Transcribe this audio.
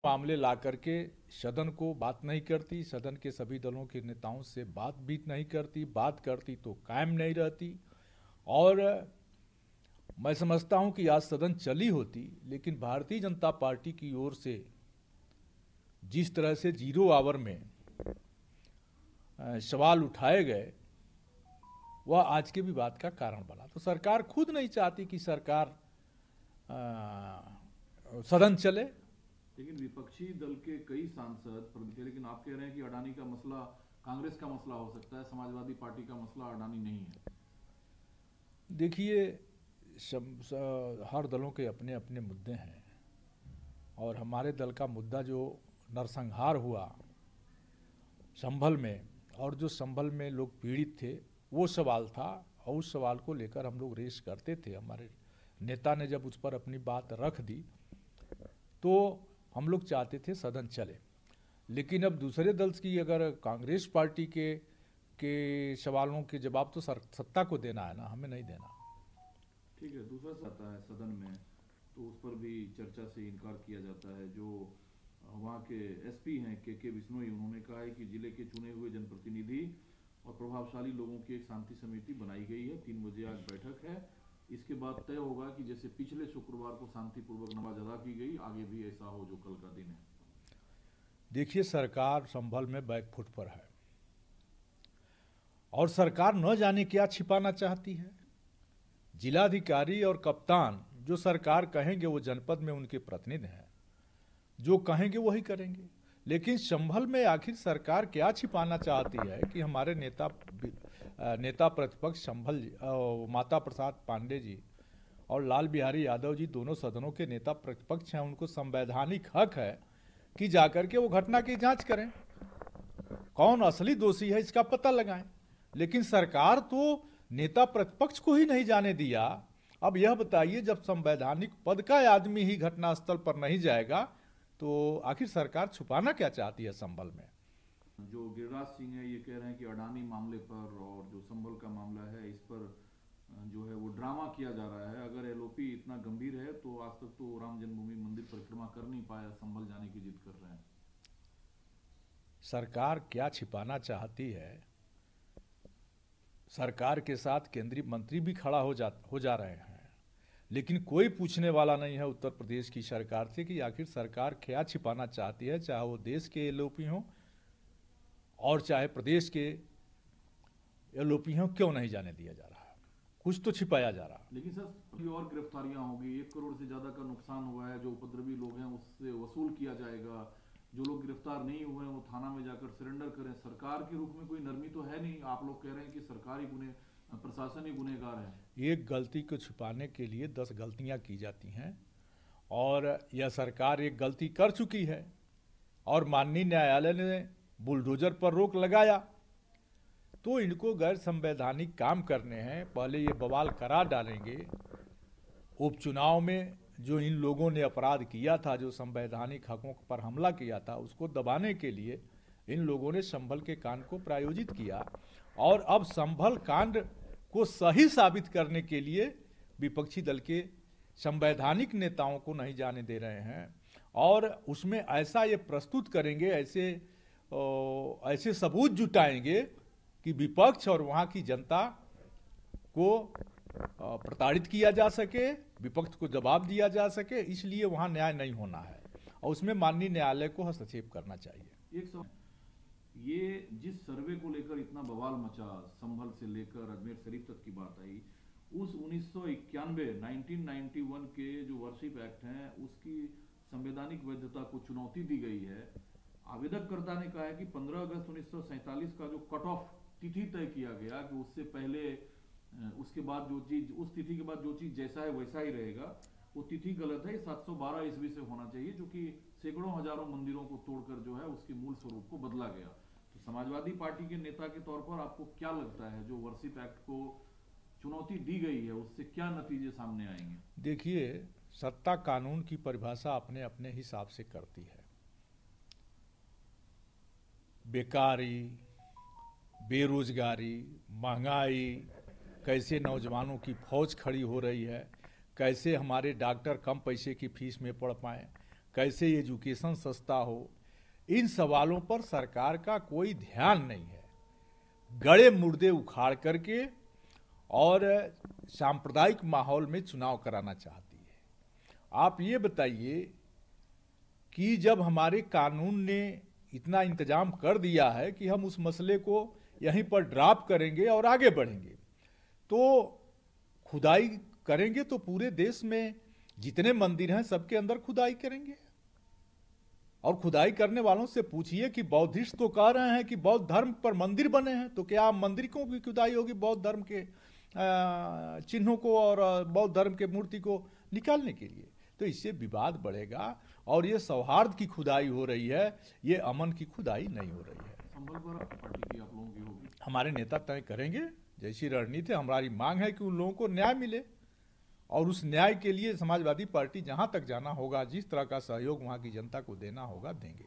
मामले ला करके सदन को बात नहीं करती, सदन के सभी दलों के नेताओं से बात भी नहीं करती, बात करती तो कायम नहीं रहती। और मैं समझता हूं कि आज सदन चली होती, लेकिन भारतीय जनता पार्टी की ओर से जिस तरह से जीरो आवर में सवाल उठाए गए, वह आज के विवाद का कारण बना। तो सरकार खुद नहीं चाहती कि सरकार सदन चले। लेकिन विपक्षी दल के कई सांसद थे, लेकिन आप कह रहे हैं कि अडानी का मसला कांग्रेस का मसला हो सकता है, समाजवादी पार्टी का मसला अडानी नहीं है। देखिए, हर दलों के अपने अपने मुद्दे हैं, और हमारे दल का मुद्दा जो नरसंहार हुआ संभल में, और जो संभल में लोग पीड़ित थे, वो सवाल था। और उस सवाल को लेकर हम लोग रेस करते थे। हमारे नेता ने जब उस पर अपनी बात रख दी तो हम लोग चाहते थे सदन चले। लेकिन अब दूसरे दल की, अगर कांग्रेस पार्टी के सवालों के जवाब तो सत्ता को देना है ना, हमें नहीं देना। ठीक है, दूसरा आता है सदन में तो उस पर भी चर्चा से इनकार किया जाता है। जो वहाँ के एसपी हैं के बिश्नोई, उन्होंने कहा है कि जिले के चुने हुए जनप्रतिनिधि और प्रभावशाली लोगों की एक शांति समिति बनाई गई है। 3 बजे आज बैठक है। इसके बाद तय होगा कि जैसे पिछले शुक्रवार को शांतिपूर्वक नमाज अदा की गई, आगे भी ऐसा हो जो कल का दिन है। देखिए, सरकार संभल में बैकफुट पर है, और सरकार न जाने क्या छिपाना चाहती है। जिलाधिकारी और कप्तान जो सरकार कहेंगे वो जनपद में उनके प्रतिनिधि हैं, जो कहेंगे वही करेंगे। लेकिन संभल में आखिर सरकार क्या छिपाना चाहती है कि हमारे नेता प्रतिपक्ष संभल माता प्रसाद पांडे जी और लाल बिहारी यादव जी दोनों सदनों के नेता प्रतिपक्ष हैं। उनको संवैधानिक हक है कि जाकर के वो घटना की जांच करें, कौन असली दोषी है इसका पता लगाएं। लेकिन सरकार तो नेता प्रतिपक्ष को ही नहीं जाने दिया। अब यह बताइए, जब संवैधानिक पद का आदमी ही घटनास्थल पर नहीं जाएगा तो आखिर सरकार छुपाना क्या चाहती है संभल में। जो गिरिराज सिंह है, ये कह रहे हैं कि अडानी मामले पर और जो संभल का मामला है, इस पर जो है वो ड्रामा किया जा रहा है। अगर एलओपी इतना गंभीर है तो आज तक तो राम जन्मभूमि मंदिर परिक्रमा कर नहीं पाया, संभल जाने की जिद कर रहे हैं। सरकार क्या छिपाना चाहती है? सरकार के साथ केंद्रीय मंत्री भी खड़ा हो जा रहे हैं, लेकिन कोई पूछने वाला नहीं है उत्तर प्रदेश की सरकार से कि आखिर सरकार क्या छिपाना चाहती है। चाहे वो देश के एलओपी हों और चाहे प्रदेश के एलओपी हों, क्यों नहीं जाने दिया जा रहा है? कुछ तो छिपाया जा रहा है। लेकिन सर, और गिरफ्तारियां होगी, 1 करोड़ से ज्यादा का नुकसान हुआ है। जो उपद्रवी लोग हैं उससे वसूल किया जाएगा। जो लोग गिरफ्तार नहीं हुए हैं वो थाना में जाकर सरेंडर करें। सरकार के रूप में कोई नरमी तो है नहीं। आप लोग कह रहे हैं कि सरकार ही प्रशासन ही गुनहगार है। एक गलती को छुपाने के लिए 10 गलतियां की जाती हैं, और यह सरकार एक गलती कर चुकी है, और माननीय न्यायालय ने बुलडोजर पर रोक लगाया। तो इनको गैर संवैधानिक काम करने हैं, पहले ये बवाल करा डालेंगे। उपचुनाव में जो इन लोगों ने अपराध किया था, जो संवैधानिक हकों पर हमला किया था, उसको दबाने के लिए इन लोगों ने संभल के कांड को प्रायोजित किया। और अब संभल कांड को सही साबित करने के लिए विपक्षी दल के संवैधानिक नेताओं को नहीं जाने दे रहे हैं, और उसमें ऐसा ये प्रस्तुत करेंगे, ऐसे सबूत जुटाएंगे कि विपक्ष और वहाँ की जनता को प्रताड़ित किया जा सके, विपक्ष को जवाब दिया जा सके। इसलिए वहाँ न्याय नहीं होना है, और उसमें माननीय न्यायालय को हस्तक्षेप करना चाहिए। एक ये जिस सर्वे को लेकर इतना बवाल मचा, संभल से लेकर अजमेर शरीफ तक की बात आई, उस 1991 के जो वर्शिप एक्ट हैं उसकी संवैधानिक वैधता को चुनौती दी गई है। आवेदककर्ता ने कहा है कि 15 अगस्त 1947 का जो कट ऑफ तिथि तय किया गया कि उससे पहले, उसके बाद जो चीज, उस तिथि के बाद जो चीज जैसा है वैसा ही रहेगा, वो तिथि गलत है। 712 ईस्वी से होना चाहिए, जो कि सैकड़ों हजारों मंदिरों को तोड़कर जो है उसके मूल स्वरूप को बदला गया। तो समाजवादी पार्टी के नेता के तौर पर आपको क्या लगता है, जो वर्शिप एक्ट को चुनौती दी गई है उससे क्या नतीजे सामने आएंगे? देखिए, सत्ता कानून की परिभाषा अपने अपने हिसाब से करती है। बेकारी, बेरोजगारी, महंगाई, कैसे नौजवानों की फौज खड़ी हो रही है, कैसे हमारे डॉक्टर कम पैसे की फीस में पढ़ पाएँ, कैसे एजुकेशन सस्ता हो, इन सवालों पर सरकार का कोई ध्यान नहीं है। गड़े मुर्दे उखाड़ करके और सांप्रदायिक माहौल में चुनाव कराना चाहती है। आप ये बताइए कि जब हमारे कानून ने इतना इंतजाम कर दिया है कि हम उस मसले को यहीं पर ड्रॉप करेंगे और आगे बढ़ेंगे, तो खुदाई करेंगे तो पूरे देश में जितने मंदिर हैं सबके अंदर खुदाई करेंगे। और खुदाई करने वालों से पूछिए कि बौद्धिस्ट तो कह रहे हैं कि बौद्ध धर्म पर मंदिर बने हैं, तो क्या मंदिर को भी खुदाई होगी बौद्ध धर्म के चिन्हों को और बौद्ध धर्म के मूर्ति को निकालने के लिए? तो इससे विवाद बढ़ेगा और ये सौहार्द की खुदाई हो रही है, ये अमन की खुदाई नहीं हो रही है। संभल पर पार्टी की आप लोगों की होगी? हमारे नेता तय करेंगे जैसी रणनीति। हमारी मांग है कि उन लोगों को न्याय मिले और उस न्याय के लिए समाजवादी पार्टी जहां तक जाना होगा, जिस तरह का सहयोग वहां की जनता को देना होगा, देंगे।